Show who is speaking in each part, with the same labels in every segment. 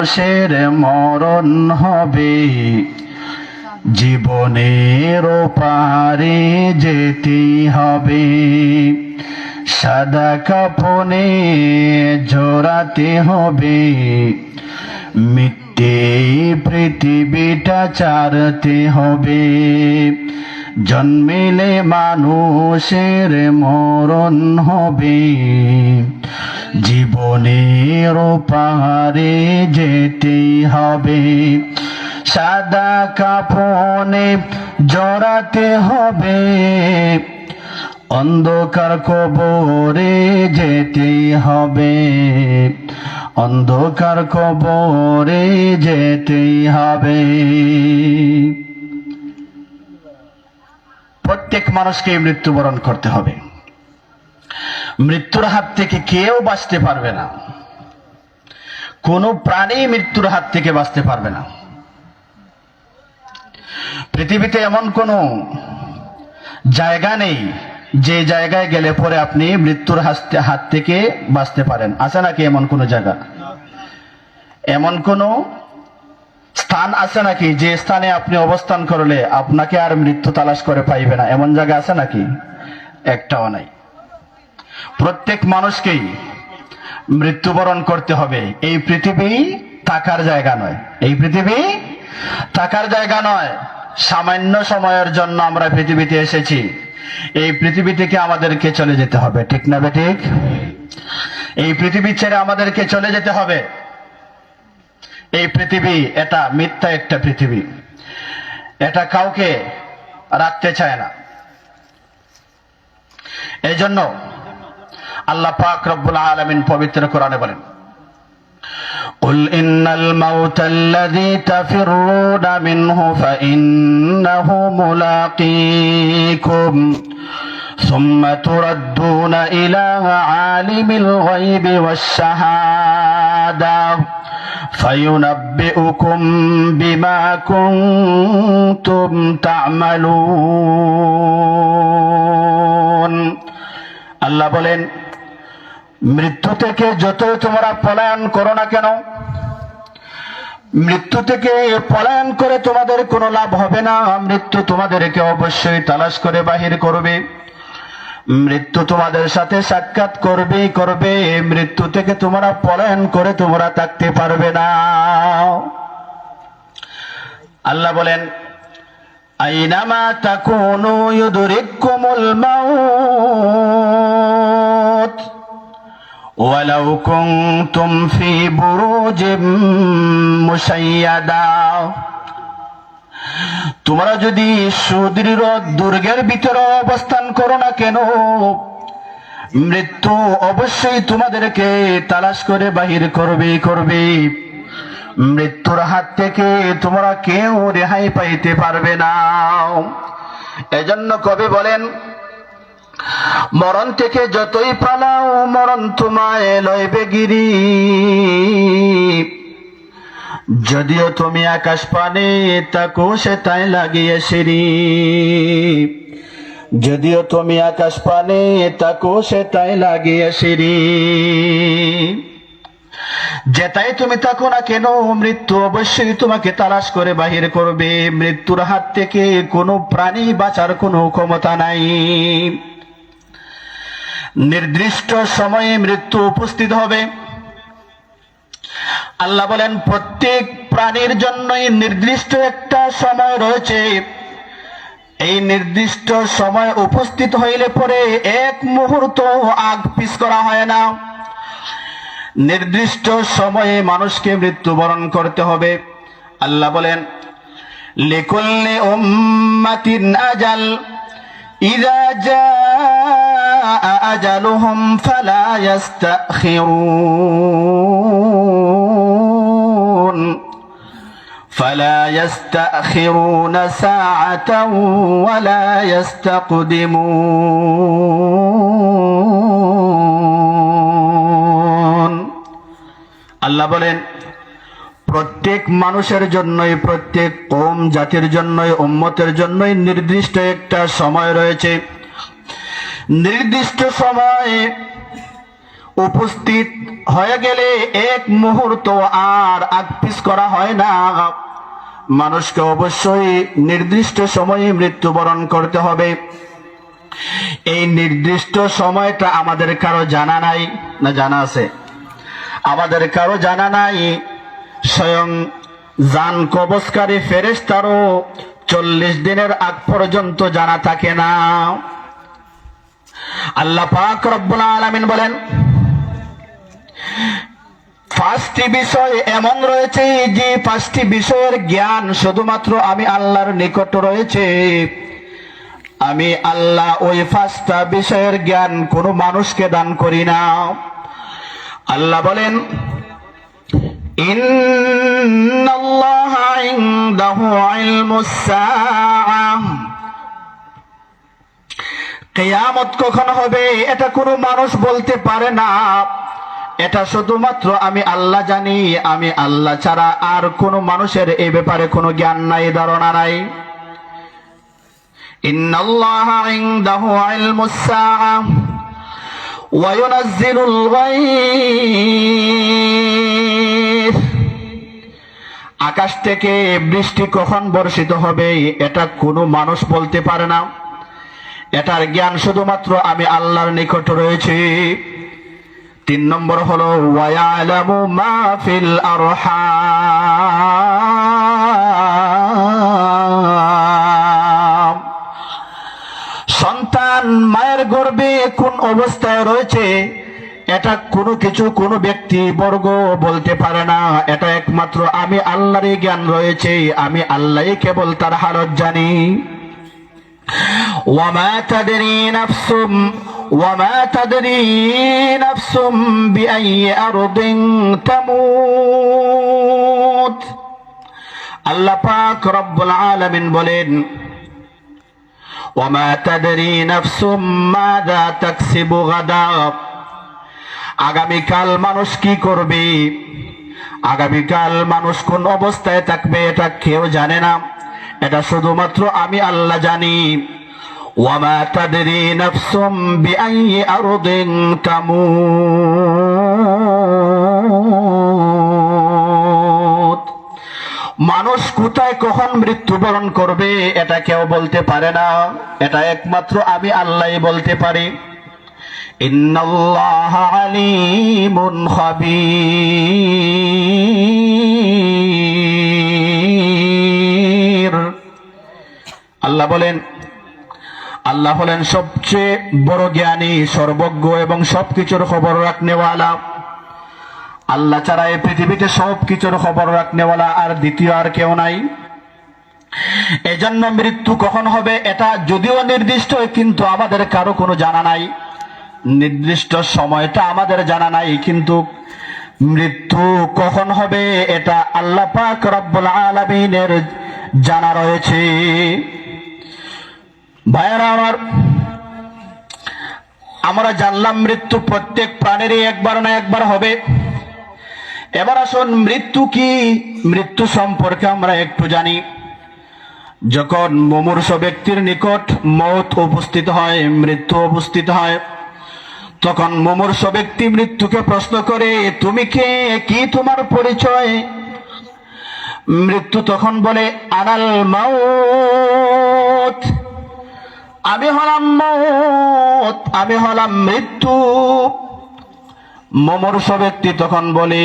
Speaker 1: মানুষের মরণ হবে, জীবনের পারে যেতে হবে। সাদা কাফনে জড়াতে হবে, মিথ্যে পৃথিবীটা ছাড়তে হবে। জন্মিলে মানুষের মরণ হবে, জীবনের পারে যেতে হবে। সাদা কাফনে জড়াতে হবে, অন্ধকার কবরে যেতে হবে। অন্ধকার কবরে যেতে হবে। প্রত্যেক মানুষকে মৃত্যুবরণ করতে হবে। মৃত্যুর হাত থেকে কেউ বাঁচতে পারবে না, কোন প্রাণী মৃত্যুর হাত থেকে বাঁচতে পারবে না। পৃথিবীতে এমন কোন জায়গা নেই যে জায়গায় গেলে পরে আপনি মৃত্যুর হাত থেকে বাঁচতে পারেন। আছে নাকি এমন কোন জায়গা? এমন কোন স্থান আছে নাকি যে স্থানে আপনি অবস্থান করলে আপনাকে আর মৃত্যু তালাশ করে পাইবে না? এমন জায়গা আছে নাকি? একটাও নাই। প্রত্যেক মানুষকেই মৃত্যুবরণ করতে হবে। এই পৃথিবী থাকার জায়গা নয়, এই পৃথিবী থাকার জায়গা নয়। সামান্য সময়ের জন্য আমরা পৃথিবীতে এসেছি, এই পৃথিবী থেকে আমাদেরকে চলে যেতে হবে। ঠিক না বেঠিক? এই পৃথিবী ছেড়ে আমাদেরকে চলে যেতে হবে। এই পৃথিবী এটা মিথ্যা একটা পৃথিবী, এটা কাউকে রাখতে চায় না। এই জন্য আল্লাহ পাক রব্বুল আলামিন পবিত্র কোরআনে বলেন, قل إن الموت الذي تفرون منه فإنه ملاقيكم ثم تردون إلى عالم الغيب والشهادة فينبئكم بما كنتم تعملون। আল্লাহ বলেন, মৃত্যু থেকে যতই তোমরা পলায়ন করো না কেন, মৃত্যু থেকে পলায়ন করে তোমাদের কোনো লাভ হবে না। মৃত্যু তোমাদেরকে অবশ্যই তালাশ করে বাহির করবে। মৃত্যু তোমাদের সাথে সাক্ষাৎ করবে। মৃত্যু থেকে তোমরা পলায়ন করে তোমরা থাকতে পারবে না। আল্লাহ বলেন, আইনামা তাকুনু ইউদরিকুমুল মাউত ওয়ালাউ কুনতুম ফি বুরুজিম মুশাইয়াদা। তোমরা যদি সুদৃঢ় দুর্গের ভিতরে অবস্থান করো না কেন, মৃত্যু অবশ্যই তোমাদেরকে তালাশ করে বাহির করবে। মৃত্যুর হাত থেকে তোমরা কেউ রেহাই পাইতে পারবে না। এজন্য কবি বলেন, মরণ থেকে যতই পালাও মরণ তোমায় লইবে গিরি। যদিও তুমি আকাশ পানে তাকো সে তাই লাগিয়ে সিঁড়ি। যদিও তুমি আকাশ পানে তাকো সে তাই লাগিয়ে সিঁড়ি। যেটাই তুমি থাকো না কেন, মৃত্যু অবশ্যই তোমাকে তালাশ করে বাহির করবে। মৃত্যুর হাত থেকে কোনো প্রাণী বাঁচার কোনো ক্ষমতা নাই। নির্দিষ্ট সময়ে মৃত্যু উপস্থিত হবে। আল্লাহ বলেন, প্রত্যেক প্রাণীর জন্যই নির্দিষ্ট একটা সময় রয়েছে। এই নির্দিষ্ট সময় উপস্থিত হইলে পরে এক মুহূর্ত আগ পিছ করা হয় না। নির্দিষ্ট সময়ে মানুষকে মৃত্যুবরণ করতে হবে। আল্লাহ বলেন, লিকুল্লি উম্মাতিন আজাল ইযা জাআ আজালুহুম ফালা يستأخرون ساعة ولا يستقدمون। আল্লাহ বলেন, প্রত্যেক মানুষের জন্যই, প্রত্যেক কওম জাতির জন্যই, উম্মতের জন্যই নির্দিষ্ট একটা সময় রয়েছে। নির্দিষ্ট সময়ে উপস্থিত হয়ে গেলে এক মুহূর্ত আর আগপিছ করা হয় না। মানুষকে অবশ্যই নির্দিষ্ট সময়ে মৃত্যুবরণ করতে হবে। এই নির্দিষ্ট সময়টা আমাদের কারো জানা নাই, না জানা আছে? আমাদের কারো জানা নাই। স্বয়ং জান কবজকারী ফেরেশতারও 40 দিনের আগ পর্যন্ত জানা থাকে না। আল্লাহ পাক রব্বুল আলামিন বলেন, 5টি বিষয় এমন রয়েছে যে 5টি বিষয়ের জ্ঞান শুধুমাত্র আমি আল্লাহর নিকট রয়েছে। আমি আল্লাহ ওই 5টা বিষয়ের জ্ঞান কোনো মানুষকে দান করি না। আল্লাহ বলেন, ইন্নাল্লাহা ইনদাহু ইলমুস সাআহ, কিয়ামত কখন হবে এটা কোনো মানুষ বলতে পারে না। এটা শুধুমাত্র আমি আল্লাহ জানি। আমি আল্লাহ ছাড়া আর কোনো মানুষের এই ব্যাপারে কোনো জ্ঞান নাই, ধারণা নাই। ইন্নাল্লাহা ইনদাহু ইলমুস সাআহ ওয়া ইউনাজ্জিলুল গায়থ, আকাশ থেকে বৃষ্টি কখন বর্ষিত হবে এটা কোনো মানুষ বলতে পারে না। এটার জ্ঞান শুধুমাত্র আমি আল্লাহর নিকট রয়েছে। 3 নম্বর হলো ওয়া ইয়ালামু মা ফিল আরহাম, সন্তান মায়ের গর্ভে কোন অবস্থায় রয়েছে এটা কোনো কিছু কোনো ব্যক্তি বর্গ বলতে পারে না। এটা একমাত্র আমি আল্লাহরই জ্ঞান রয়েছে। আমি আল্লাহই কেবল তার হালত জানি। وما تدري نفس بأي أرض تموت। আল্লাহ পাক রব্বুল আলামিন বলেন, وما تدري نفس ماذا تكسب غدا, আগামীকাল মানুষ কি করবে, আগামীকাল মানুষ কোন অবস্থায় থাকবে এটা কেউ জানে না। এটা শুধুমাত্র আমি আল্লাহ জানি। ওয়ামা তাদরি নাফসুম বিআইয়ি আরদিন তামুত, মানুষ কোথায় কখন মৃত্যুবরণ করবে এটা কেউ বলতে পারে না। এটা একমাত্র আমি আল্লাহই বলতে পারি। ইন্নাল্লাহা আলিমুন খাবীর। আল্লাহ হলেন সবচেয়ে বড় জ্ঞানী, সর্বজ্ঞ এবং সবকিছুর খবর রাখনেওয়ালা। আল্লাহ ছাড়া এই পৃথিবীতে সবকিছুর খবর রাখনেওয়ালা আর দ্বিতীয় আর কেউ নাই। এজন্য মৃত্যু কখন হবে এটা যদিও নির্দিষ্ট, কিন্তু আমাদের কারো কোনো জানা নাই। নির্দিষ্ট সময়টা আমাদের জানা নাই, কিন্তু মৃত্যু কখন হবে এটা আল্লাহ পাক রব্বুল আলামিনের জানা রয়েছে। ভাইয়েরা আমার, আমরা জানলাম মৃত্যু প্রত্যেক প্রাণেরই একবার না একবার হবে। এবার আসুন মৃত্যু কি, মৃত্যু সম্পর্কে আমরা একটু জানি। যখন মুমূর্ষু ব্যক্তির নিকট মওত উপস্থিত হয়, মৃত্যু উপস্থিত হয়, তখন মুমূর্ষু ব্যক্তি মৃত্যুকে প্রশ্ন করে, তুমি কে, কি তোমার পরিচয়? মৃত্যু তখন বলে, আনাল মাউত, আমি হলাম মওত, আমি হলাম মৃত্যু। মুমূর্ষু ব্যক্তি তখন বলে,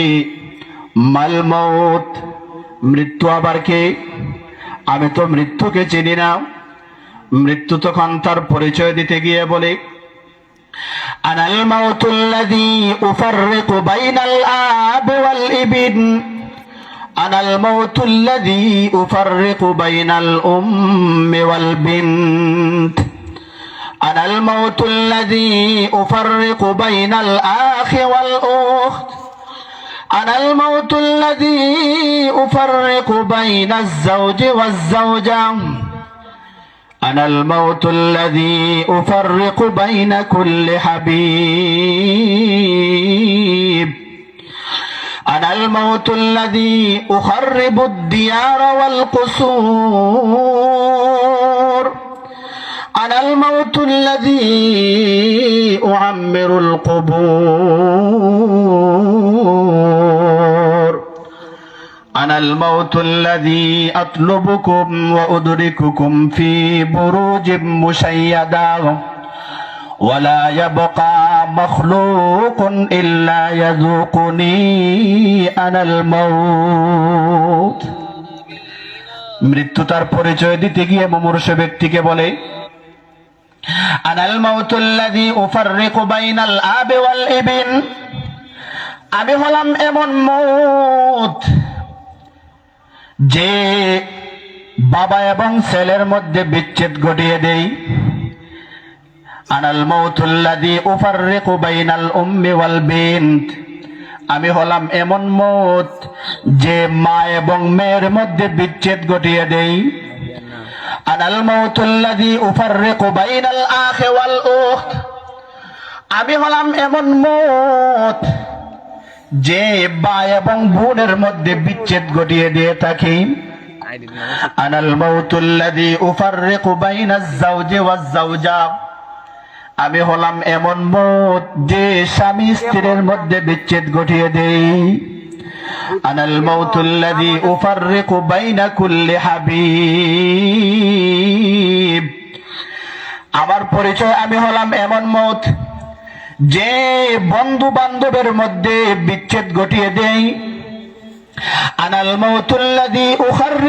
Speaker 1: মাল মওত, মৃত্যু আবার কে? আমি তো মৃত্যুকে চিনি না। মৃত্যু তখন তার পরিচয় দিতে গিয়ে বলে, আনাল মাউতুল্লাযী উফাররিকু বাইনাল আব ওয়াল ইবিন, আনাল মাউতুল্লাযী উফাররিকু বাইনাল উম্মি ওয়াল বিনত, আনাল মাউতুল্লাযী উফাররিকু বাইনাল আখি ওয়াল উখত, আনাল মাউতুল্লাযী উফাররিকু বাইনাজ যাওজি ওয়াজ যাওজা, আনাল মাউতুল্লাযী উফাররিকু বাইনা কুল্লি হাবিব, আনাল মাউতুল্লাযী উখাররিবুদ দিয়ার ওয়াল কুসুর, আনাল মাউতুল্লাযী উআম্মিরুল কুবুর আনাল মাউতুল্লাযী আতলুবুকুম ওয়া উদরিকুকুম ফি বুরুজিম মুশাইয়াদা ওয়ালা ইয়াবকা মাখলুকুন ইল্লা ইয়াযুকুনি আনাল মাউত। মৃত্যু তার পরিচয় দিতে গিয়ে মুমূর্ষু ব্যক্তিকে বলে, আনাল মাউতুল্লাযী উফাররিকু বাইনাল আবি ওয়াল ইবিন, আমি হলাম এমন মউত যে বাবা এবং ছেলের মধ্যে বিচ্ছেদ ঘটিয়ে দেই। আনাল মাউতুল্লাযী উফাররিকু বাইনাল উম্মি ওয়াল বিনত, আমি হলাম এমন মউত যে মা এবং মেয়ের মধ্যে বিচ্ছেদ ঘটিয়ে দেই। আনাল মাউতুল্লাযী উফাররিকু বাইনাল আখি ওয়াল উখত, আমি হলাম এমন মউত যে ভাই এবং বোনের মধ্যে বিচ্ছেদ ঘটিয়ে দিয়ে থাকি। আনাল মাউতুল্লাযী উফাররিকু বাইনাজ যাওজি ওয়াজ যাওজা, আমি হলাম এমন মউত যে স্বামী স্ত্রীর মধ্যে বিচ্ছেদ ঘটিয়ে দেই। আনাল মাউতুল্লাযী উফাররিকু বাইনা কুল্লি হাবিব, আমার পরিচয় আমি হলাম এমন মউত যে বন্ধু বান্ধবের মধ্যে বিচ্ছেদ ঘটিয়ে দেই। আনাল মাউতুল্লাযী উখাররি